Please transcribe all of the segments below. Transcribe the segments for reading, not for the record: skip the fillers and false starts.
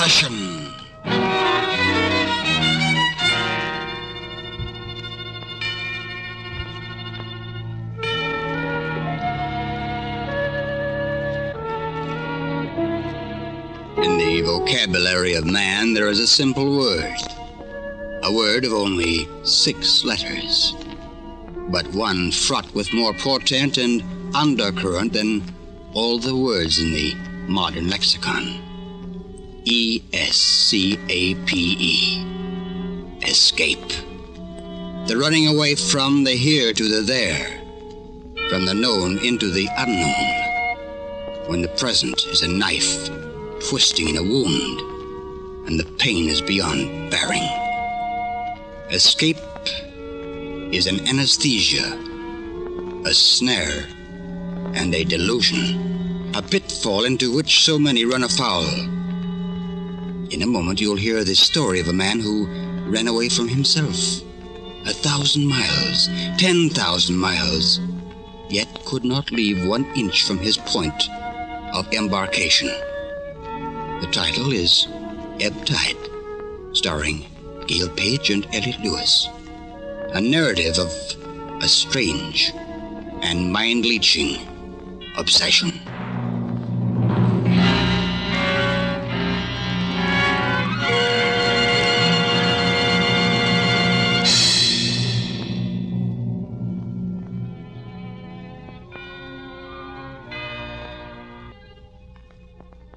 Obsession. In the vocabulary of man, there is a simple word. A word of only 6 letters, but one fraught with more portent and undercurrent than all the words in the modern lexicon. E-S-C-A-P-E. Escape. The running away from the here to the there, from the known into the unknown, when the present is a knife twisting in a wound, and the pain is beyond bearing. Escape is an anesthesia, a snare, and a delusion, a pitfall into which so many run afoul. In a moment you'll hear the story of a man who ran away from himself 1,000 miles, 10,000 miles, yet could not leave 1 inch from his point of embarkation. The title is Ebb Tide, starring Gail Page and Elliot Lewis. A narrative of a strange and mind-leeching obsession.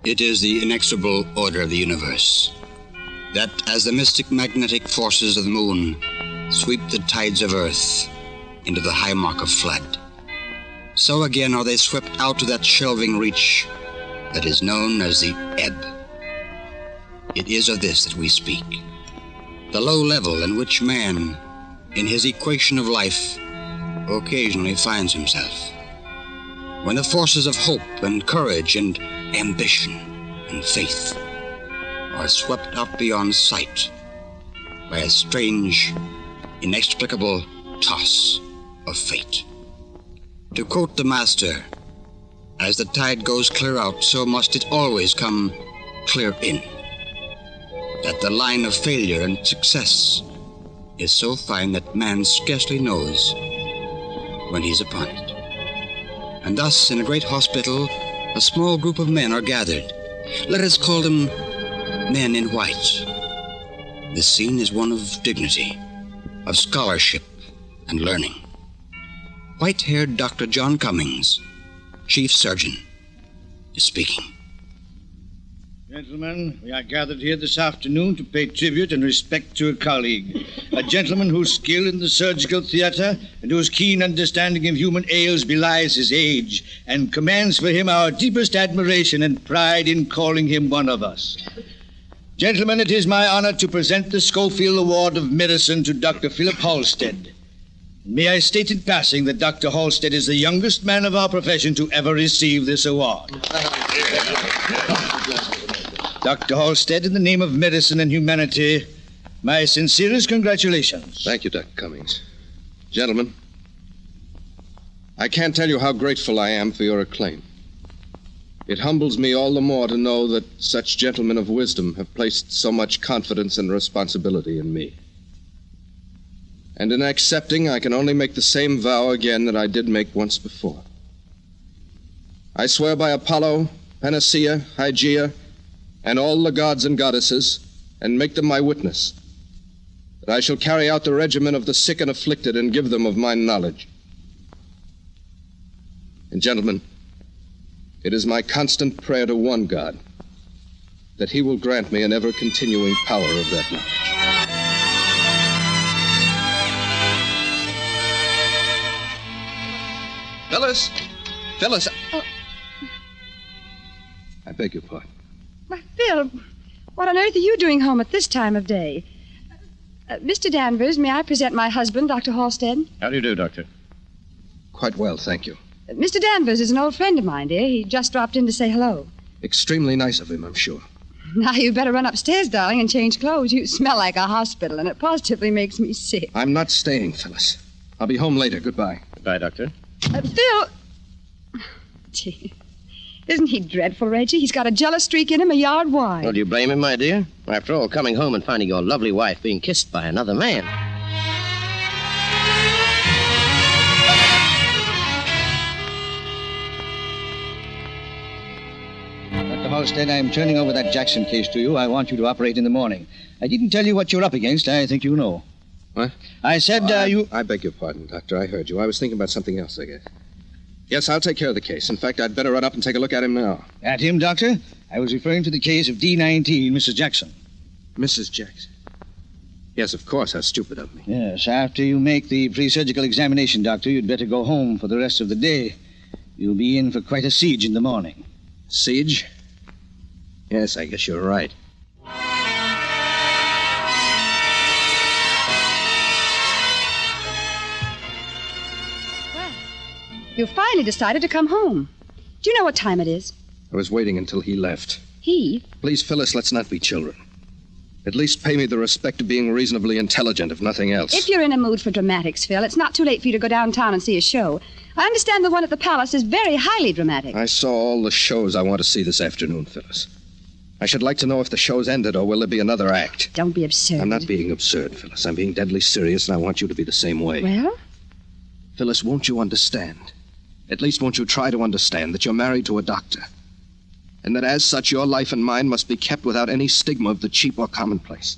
It is the inexorable order of the universe that as the mystic magnetic forces of the moon sweep the tides of earth into the high mark of flood, so again are they swept out to that shelving reach that is known as the ebb. It is of this that we speak, the low level in which man, in his equation of life, occasionally finds himself, when the forces of hope and courage and ambition and faith are swept up beyond sight by a strange, inexplicable toss of fate. To quote the master, as the tide goes clear out, so must it always come clear in. That the line of failure and success is so fine that man scarcely knows when he's upon it. And thus, in a great hospital, a small group of men are gathered. Let us call them men in white. The scene is one of dignity, of scholarship and learning. White-haired Dr. John Cummings, chief surgeon, is speaking. Gentlemen, we are gathered here this afternoon to pay tribute and respect to a colleague, a gentleman whose skill in the surgical theater and whose keen understanding of human ails belies his age and commands for him our deepest admiration and pride in calling him one of us. Gentlemen, it is my honor to present the Schofield Award of Medicine to Dr. Philip Halstead. May I state in passing that Dr. Halstead is the youngest man of our profession to ever receive this award. Dr. Halstead, in the name of medicine and humanity, my sincerest congratulations. Thank you, Dr. Cummings. Gentlemen, I can't tell you how grateful I am for your acclaim. It humbles me all the more to know that such gentlemen of wisdom have placed so much confidence and responsibility in me. And in accepting, I can only make the same vow again that I did make once before. I swear by Apollo, Panacea, Hygeia, and all the gods and goddesses, and make them my witness, that I shall carry out the regimen of the sick and afflicted and give them of my knowledge. And gentlemen, it is my constant prayer to one God that he will grant me an ever-continuing power of that knowledge. Phyllis! Oh. I beg your pardon. Why, Phil, what on earth are you doing home at this time of day? Mr. Danvers, may I present my husband, Dr. Halstead? How do you do, Doctor? Quite well, thank you. Mr. Danvers is an old friend of mine, dear. He just dropped in to say hello. Extremely nice of him, I'm sure. Now you better run upstairs, darling, and change clothes. You smell like a hospital, and it positively makes me sick. I'm not staying, Phyllis. I'll be home later. Goodbye. Goodbye, Doctor. Phil! Gee. Isn't he dreadful, Reggie? He's got a jealous streak in him a yard wide. Well, do you blame him, my dear? After all, coming home and finding your lovely wife being kissed by another man. Dr. Halstead, I'm turning over that Jackson case to you. I want you to operate in the morning. I didn't tell you what you're up against. I think you know. What? I said you... I beg your pardon, Doctor. I heard you. I was thinking about something else, I guess. Yes, I'll take care of the case. In fact, I'd better run up and take a look at him now. At him, Doctor? I was referring to the case of D19, Mrs. Jackson. Mrs. Jackson? Yes, of course. How stupid of me. Yes, after you make the pre-surgical examination, Doctor, you'd better go home for the rest of the day. You'll be in for quite a siege in the morning. Siege? Yes, I guess you're right. Well, you finally decided to come home. Do you know what time it is? I was waiting until he left. He? Please, Phyllis, let's not be children. At least pay me the respect of being reasonably intelligent, if nothing else. If you're in a mood for dramatics, Phil, it's not too late for you to go downtown and see a show. I understand the one at the Palace is very highly dramatic. I saw all the shows I want to see this afternoon, Phyllis. I should like to know if the show's ended or will there be another act. Don't be absurd. I'm not being absurd, Phyllis. I'm being deadly serious, and I want you to be the same way. Well? Phyllis, won't you understand? At least won't you try to understand that you're married to a doctor? And that as such, your life and mine must be kept without any stigma of the cheap or commonplace.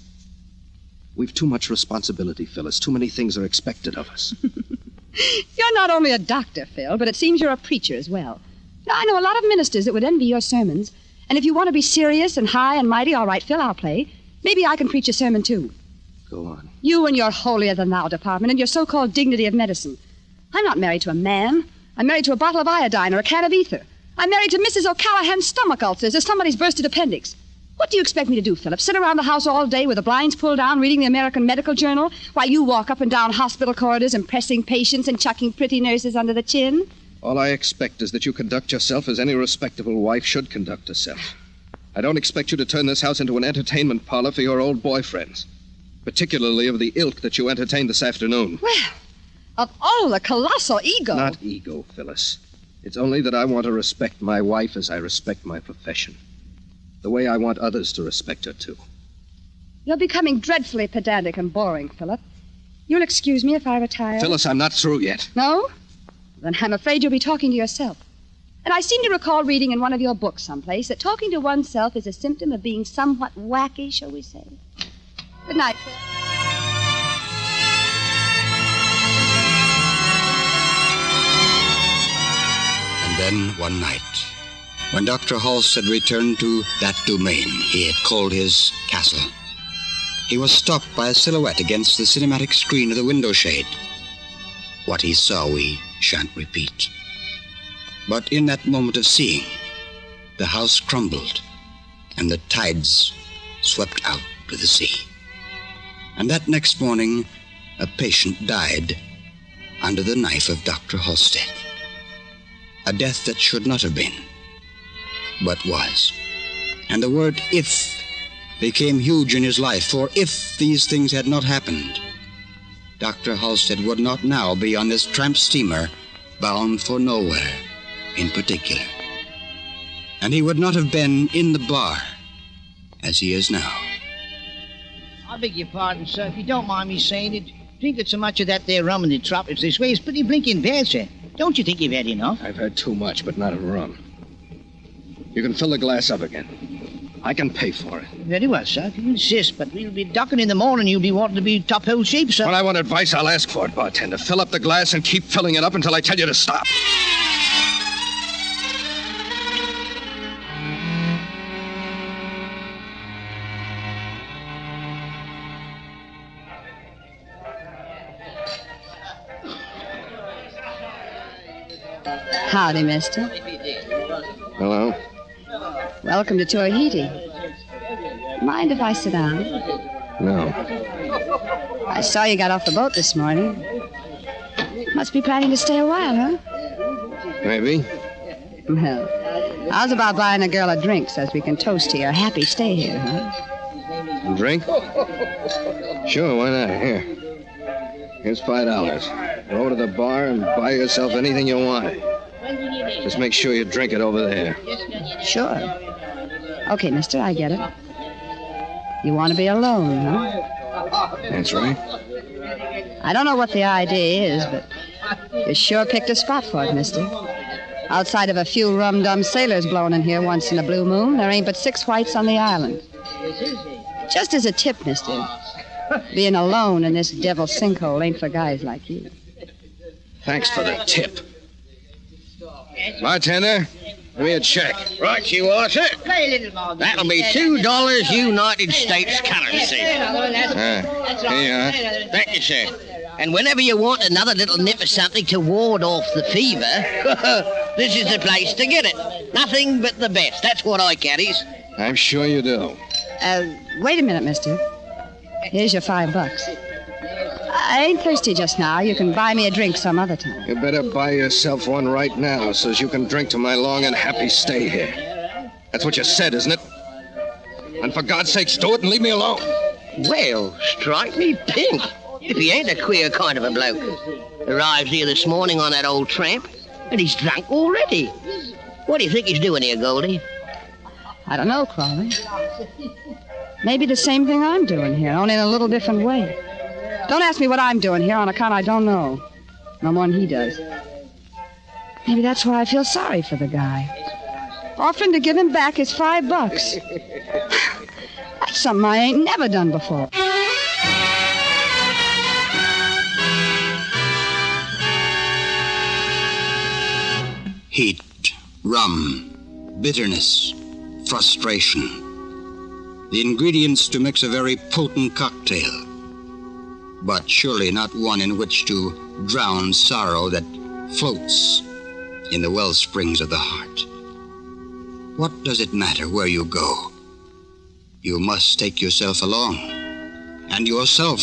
We've too much responsibility, Phyllis. Too many things are expected of us. You're not only a doctor, Phil, but it seems you're a preacher as well. Now, I know a lot of ministers that would envy your sermons. And if you want to be serious and high and mighty, all right, Phil, I'll play. Maybe I can preach a sermon, too. Go on. You and your holier-than-thou department and your so-called dignity of medicine. I'm not married to a man. I'm married to a bottle of iodine or a can of ether. I'm married to Mrs. O'Callahan's stomach ulcers or somebody's bursted appendix. What do you expect me to do, Philip? Sit around the house all day with the blinds pulled down, reading the American Medical Journal, while you walk up and down hospital corridors impressing patients and chucking pretty nurses under the chin? All I expect is that you conduct yourself as any respectable wife should conduct herself. I don't expect you to turn this house into an entertainment parlor for your old boyfriends, particularly of the ilk that you entertained this afternoon. Well, of all the colossal ego... Not ego, Phyllis. It's only that I want to respect my wife as I respect my profession. The way I want others to respect her, too. You're becoming dreadfully pedantic and boring, Philip. You'll excuse me if I retire? Phyllis, I'm not through yet. No? Then I'm afraid you'll be talking to yourself. And I seem to recall reading in one of your books someplace that talking to oneself is a symptom of being somewhat wacky, shall we say. Good night, Phil. And then one night, when Dr. Halstead returned to that domain he had called his castle, he was stopped by a silhouette against the cinematic screen of the window shade. What he saw we shan't repeat. But in that moment of seeing, the house crumbled and the tides swept out to the sea. And that next morning, a patient died under the knife of Dr. Halstead. A death that should not have been, but was. And the word if became huge in his life, for if these things had not happened, Dr. Halstead would not now be on this tramp steamer bound for nowhere in particular. And he would not have been in the bar as he is now. I beg your pardon, sir. If you don't mind me saying it, drinking so much of that there rum in the tropics this way is pretty blinking bad, sir. Don't you think you've had enough? I've had too much, but not of rum. You can fill the glass up again. I can pay for it. Very well, sir. If you insist, but we'll be docking in the morning. You'll be wanting to be top-hole shape, sir. When I want advice, I'll ask for it, bartender. Fill up the glass and keep filling it up until I tell you to stop. Howdy, mister. Hello? Welcome to Tahiti. Mind if I sit down? No. I saw you got off the boat this morning. Must be planning to stay a while, huh? Maybe. Well, how's about buying a girl a drink so as we can toast to your happy stay here, huh? A drink? Sure, why not? Here. Here's $5. Go to the bar and buy yourself anything you want. Just make sure you drink it over there. Sure. Okay, mister, I get it. You want to be alone, huh? That's right. I don't know what the idea is, but you sure picked a spot for it, mister. Outside of a few rum-dum sailors blowing in here once in a blue moon, there ain't but 6 whites on the island. Just as a tip, mister, being alone in this devil's sinkhole ain't for guys like you. Thanks for the tip. Bartender, give me a check. Right you are, sir. Play a little more. That'll be $2 United States currency. Here you are. Thank you, sir. And whenever you want another little nip of something to ward off the fever, this is the place to get it. Nothing but the best. That's what I carries. I'm sure you do. Wait a minute, mister. Here's your $5. I ain't thirsty just now. You can buy me a drink some other time. You better buy yourself one right now so you can drink to my long and happy stay here. That's what you said, isn't it? And for God's sake, do it and leave me alone. Well, strike me pink. If he ain't a queer kind of a bloke. Arrives here this morning on that old tramp, and he's drunk already. What do you think he's doing here, Goldie? I don't know, Crawley. Maybe the same thing I'm doing here, only in a little different way. Don't ask me what I'm doing here on account I don't know. No more than he does. Maybe that's why I feel sorry for the guy. Offering to give him back his $5. That's something I ain't never done before. Heat, rum, bitterness, frustration. The ingredients to mix a very potent cocktail, but surely not one in which to drown sorrow that floats in the well springs of the heart. What does it matter where you go? You must take yourself along, and yourself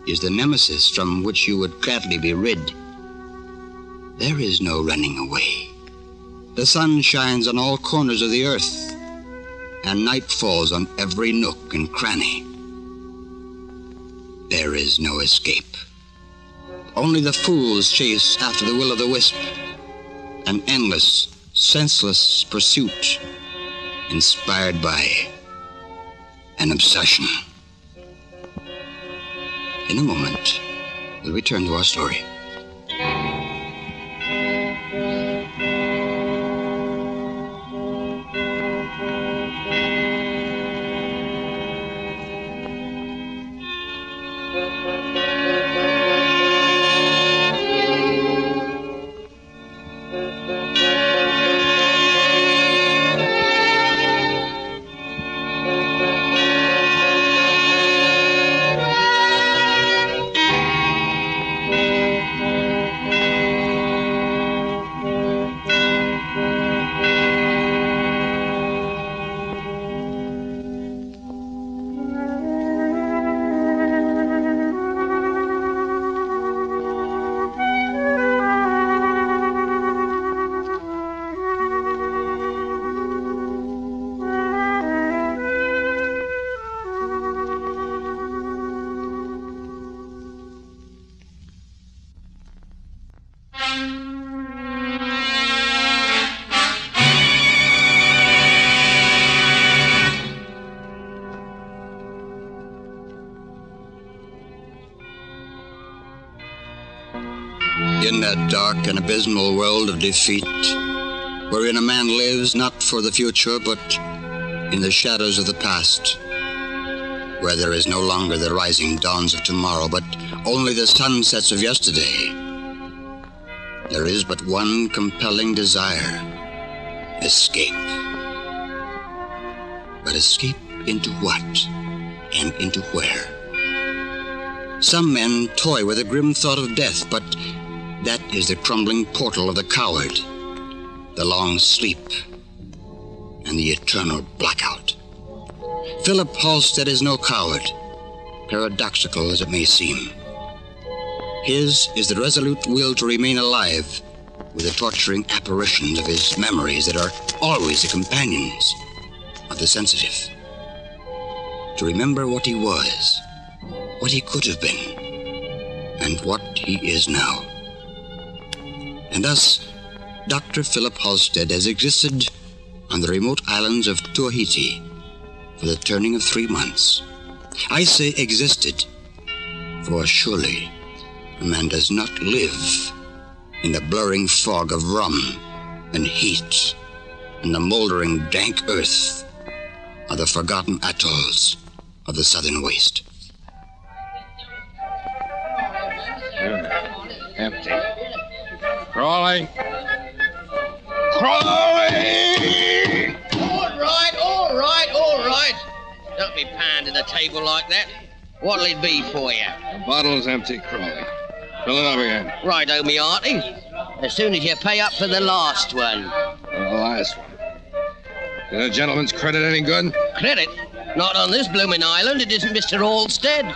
is the nemesis from which you would gladly be rid. There is no running away. The sun shines on all corners of the earth, and night falls on every nook and cranny. There is no escape. Only the fools chase after the will-o'-the-wisp, an endless, senseless pursuit inspired by an obsession. In a moment, we'll return to our story. In that dark and abysmal world of defeat, wherein a man lives not for the future, but in the shadows of the past, where there is no longer the rising dawns of tomorrow, but only the sunsets of yesterday, there is but one compelling desire: escape. But escape into what? And into where? Some men toy with the grim thought of death, but that is the crumbling portal of the coward, the long sleep, and the eternal blackout. Philip Halstead is no coward, paradoxical as it may seem. His is the resolute will to remain alive with the torturing apparitions of his memories that are always the companions of the sensitive. To remember what he was, what he could have been, and what he is now. And thus, Dr. Philip Halstead has existed on the remote islands of Tahiti for the turning of 3 months. I say existed, for surely a man does not live in the blurring fog of rum and heat and the moldering dank earth of the forgotten atolls of the southern waste. Empty. Crawley! Crawley! All right. Don't be pounding the table like that. What'll it be for you? The bottle's empty, Crawley. Fill it up again. Righto, me hearty. As soon as you pay up for the last one. The last one. Is the gentleman's credit any good? Credit? Not on this blooming island. It isn't Mr. Halstead.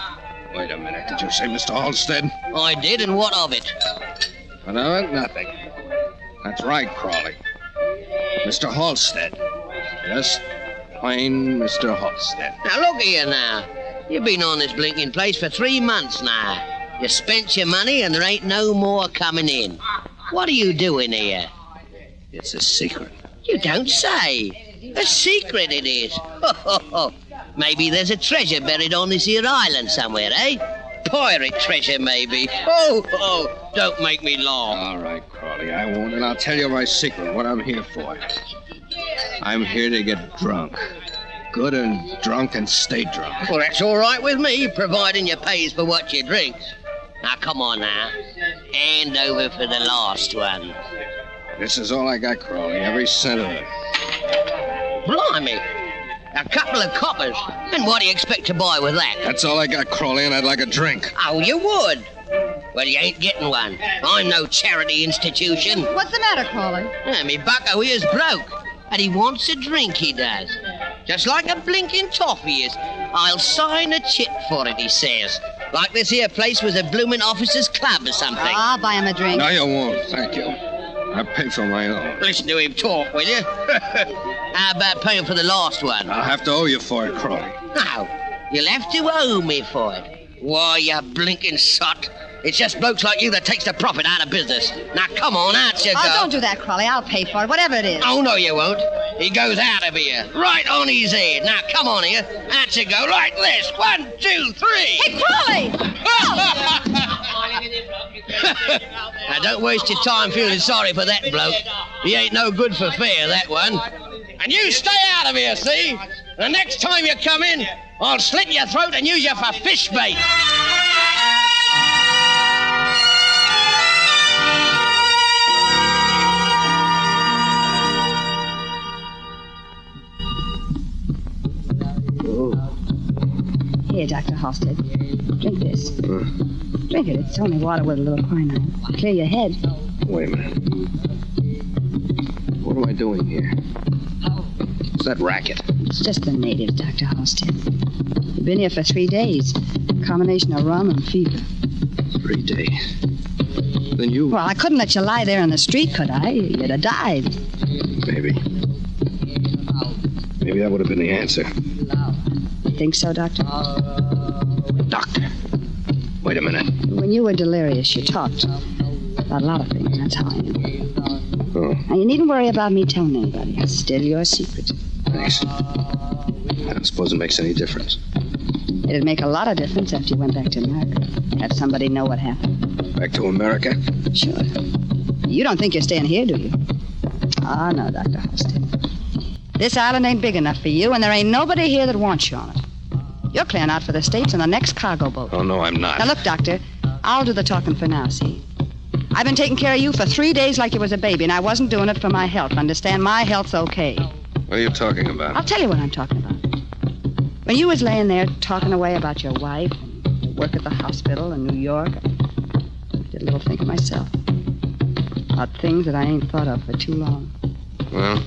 Wait a minute. Did you say Mr. Halstead? I did, and what of it? What of it? Nothing. That's right, Crawley. Mr. Halstead. Just plain Mr. Halstead. Now, look here now. You've been on this blinking place for 3 months now. You spent your money, and there ain't no more coming in. What are you doing here? It's a secret. You don't say. A secret it is. Maybe there's a treasure buried on this here island somewhere, eh? Pirate treasure, maybe. Don't make me laugh. All right, Crawley, I won't, and I'll tell you my secret, what I'm here for. I'm here to get drunk. Good and drunk and stay drunk. Well, that's all right with me, providing you pays for what you drink. Now, come on now. Hand over for the last one. This is all I got, Crawley, every cent of it. Blimey. A couple of coppers. And what do you expect to buy with that? That's all I got, Crawley, and I'd like a drink. Oh, you would? Well, you ain't getting one. I'm no charity institution. What's the matter, Crawley? Me bucko here's broke. And he wants a drink, he does. Just like a blinking toffee is. I'll sign a chit for it, he says. Like this here place was a bloomin' officers' club or something. I'll buy him a drink. No, you won't. Thank you. I pay for my own. Listen to him talk, will you? How about paying for the last one? I'll have to owe you for it, Crawley. No, you'll have to owe me for it. Why, you blinking sot. It's just blokes like you that takes the profit out of business. Now, come on, out you go. Oh, don't do that, Crawley. I'll pay for it, whatever it is. Oh, no, you won't. He goes out of here, right on his head. Now, come on here. Out you go, like this. 1, 2, 3. Hey, Crawley! Now, don't waste your time feeling sorry for that bloke. He ain't no good for fair, that one. And you stay out of here, see? The next time you come in, I'll slit your throat and use you for fish bait. Here, Dr. Halstead. Drink this. Drink it. It's only water with a little quinine. Clear your head. Wait a minute. What am I doing here? What's that racket? It's just the natives, Dr. Halstead. You've been here for 3 days. Combination of rum and fever. 3 days. Then you... Well, I couldn't let you lie there on the street, could I? You'd have died. Maybe. Maybe that would have been the answer. You think so, Doctor? Doctor. Wait a minute. When you were delirious, you talked about a lot of things. That's how I know. Oh, Now, you needn't worry about me telling anybody. It's still your secret. thanks. I don't suppose it makes any difference. It'd make a lot of difference after you went back to America. Have somebody know what happened. Back to America? Sure. You don't think you're staying here, do you? Ah, no, Dr. Halstead. This island ain't big enough for you, and there ain't nobody here that wants you on it. You're clearing out for the States on the next cargo boat. Oh, no, I'm not. Now, look, Doctor, I'll do the talking for now, see? I've been taking care of you for 3 days like you was a baby, and I wasn't doing it for my health. Understand? My health's okay. What are you talking about? I'll tell you what I'm talking about. When you was laying there talking away about your wife and your work at the hospital in New York, I did a little thinking myself about things that I ain't thought of for too long. Well?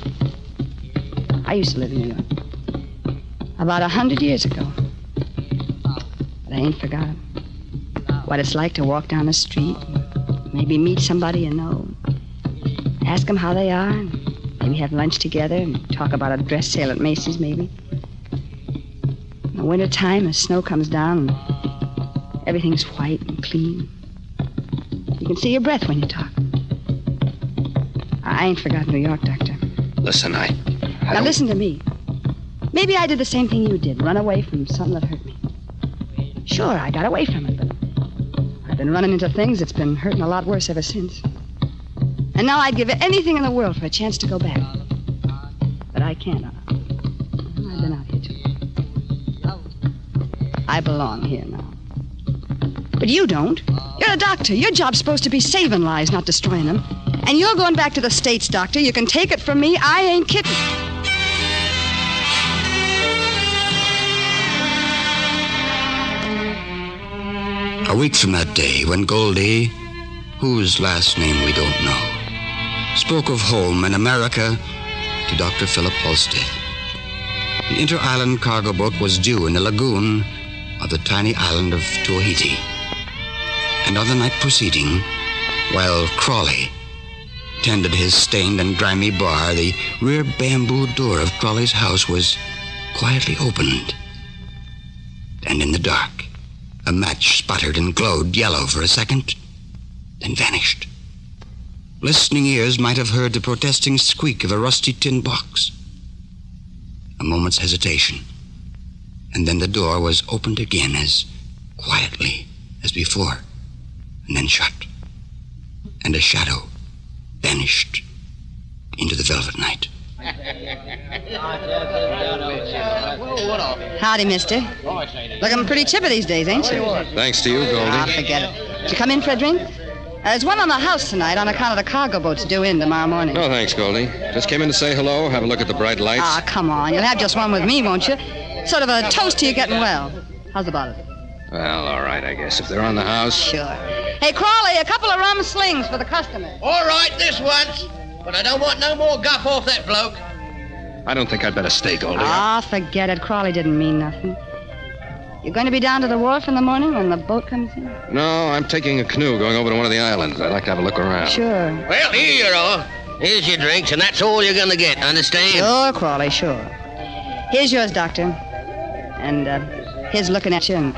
I used to live in New York about 100 years ago. But I ain't forgotten what it's like to walk down the street, maybe meet somebody you know, ask them how they are, and maybe have lunch together and talk about a dress sale at Macy's, maybe. In the wintertime, the snow comes down and everything's white and clean. You can see your breath when you talk. I ain't forgot New York, Doctor. Listen, I Now don't... listen to me. Maybe I did the same thing you did, run away from something that hurt me. Sure, I got away from it, but I've been running into things that's been hurting a lot worse ever since. And now I'd give anything in the world for a chance to go back. But I can't. I've been out here too long. I belong here now. But you don't. You're a doctor. Your job's supposed to be saving lives, not destroying them. And you're going back to the States, Doctor. You can take it from me. I ain't kidding. A week from that day, when Goldie, whose last name we don't know, spoke of home and America to Dr. Philip Halstead, the inter-island cargo boat was due in the lagoon of the tiny island of Tahiti. And on the night preceding, while Crawley tended his stained and grimy bar, the rear bamboo door of Crawley's house was quietly opened. And in the dark, a match sputtered and glowed yellow for a second, then vanished. Listening ears might have heard the protesting squeak of a rusty tin box. A moment's hesitation, and then the door was opened again as quietly as before, and then shut, and a shadow vanished into the velvet night. Howdy, mister. Looking pretty chipper these days, ain't you? Thanks to you, Goldie. Ah, forget it. Did you come in for a drink? There's one on the house tonight on account of the cargo boat's due in tomorrow morning. No, thanks, Goldie. Just came in to say hello, have a look at the bright lights. Ah, come on. You'll have just one with me, won't you? Sort of a toast to you getting well. How's about it? Well, all right, I guess. If they're on the house... Sure. Hey, Crawley, a couple of rum slings for the customers. All right, this once. But I don't want no more guff off that bloke. I don't think I'd better stay, Goldie. Ah, forget it. Crawley didn't mean nothing. You're going to be down to the wharf in the morning when the boat comes in? No, I'm taking a canoe going over to one of the islands. I'd like to have a look around. Sure. Well, here you are. Here's your drinks, and that's all you're going to get, understand? Sure, Crawley, sure. Here's yours, Doctor. And here's looking at you and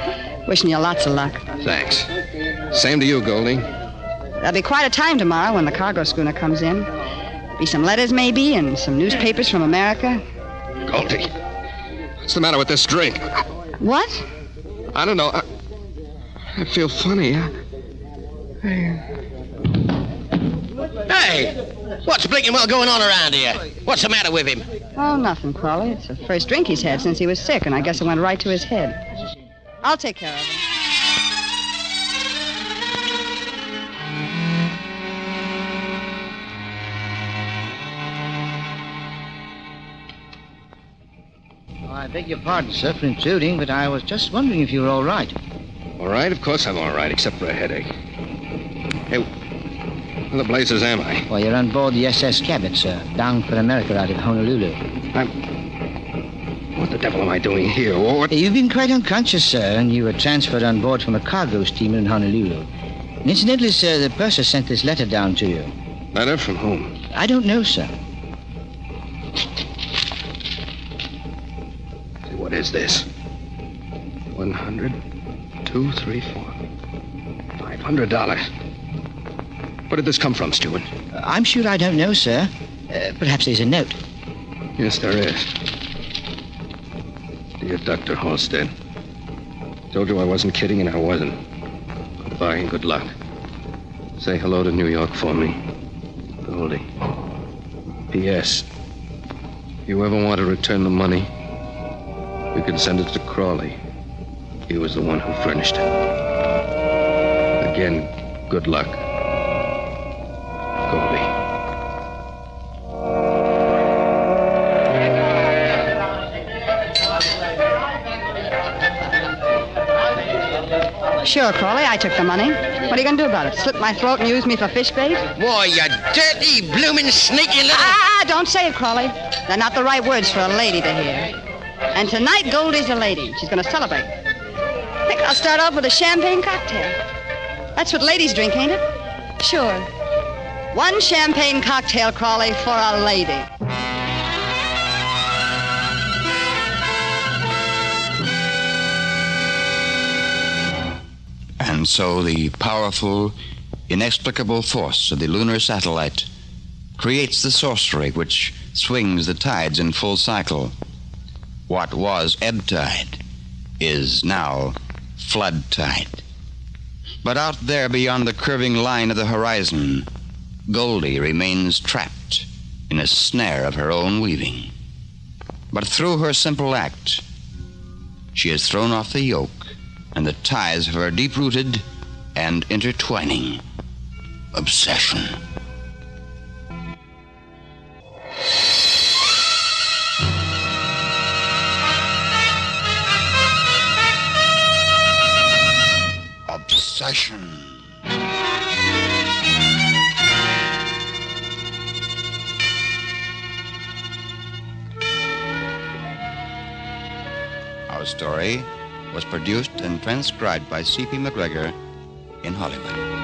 wishing you lots of luck. Thanks. Same to you, Goldie. There'll be quite a time tomorrow when the cargo schooner comes in. Be some letters, maybe, and some newspapers from America. Goldie, what's the matter with this drink? What? I don't know. I feel funny. Hey, what's blinking well going on around here? What's the matter with him? Oh, nothing, Crawley. It's the first drink he's had since he was sick, and I guess it went right to his head. I'll take care of him. I beg your pardon, sir, for intruding, but I was just wondering if you were all right. All right, of course I'm all right, except for a headache. Hey, where the blazes am I? Well, you're on board the SS Cabot, sir, bound for America out of Honolulu. What the devil am I doing here? What? You've been quite unconscious, sir, and you were transferred on board from a cargo steamer in Honolulu. And incidentally, sir, the purser sent this letter down to you. Letter from whom? I don't know, sir. What is this? 100, 2, 3, 4, $500. Where did this come from, Stewart? I'm sure I don't know, sir. Perhaps there's a note. Yes, there is. Dear Dr. Halstead, told you I wasn't kidding, and I wasn't. Goodbye and good luck. Say hello to New York for me. Goldie. P.S. If you ever want to return the money, you can send it to Crawley. He was the one who furnished it. Again, good luck. Goldie. Sure, Crawley, I took the money. What are you going to do about it? Slit my throat and use me for fish bait? Why, you dirty, blooming, sneaky little... Don't say it, Crawley. They're not the right words for a lady to hear. And tonight, Goldie's a lady. She's going to celebrate. I think I'll start off with a champagne cocktail. That's what ladies drink, ain't it? Sure. One champagne cocktail, Crawley, for a lady. And so the powerful, inexplicable force of the lunar satellite creates the sorcery which swings the tides in full cycle. What was ebb tide is now flood tide. But out there beyond the curving line of the horizon, Goldie remains trapped in a snare of her own weaving. But through her simple act, she has thrown off the yoke and the ties of her deep-rooted and intertwining obsession. Obsession. Our story was produced and transcribed by C.P. McGregor in Hollywood.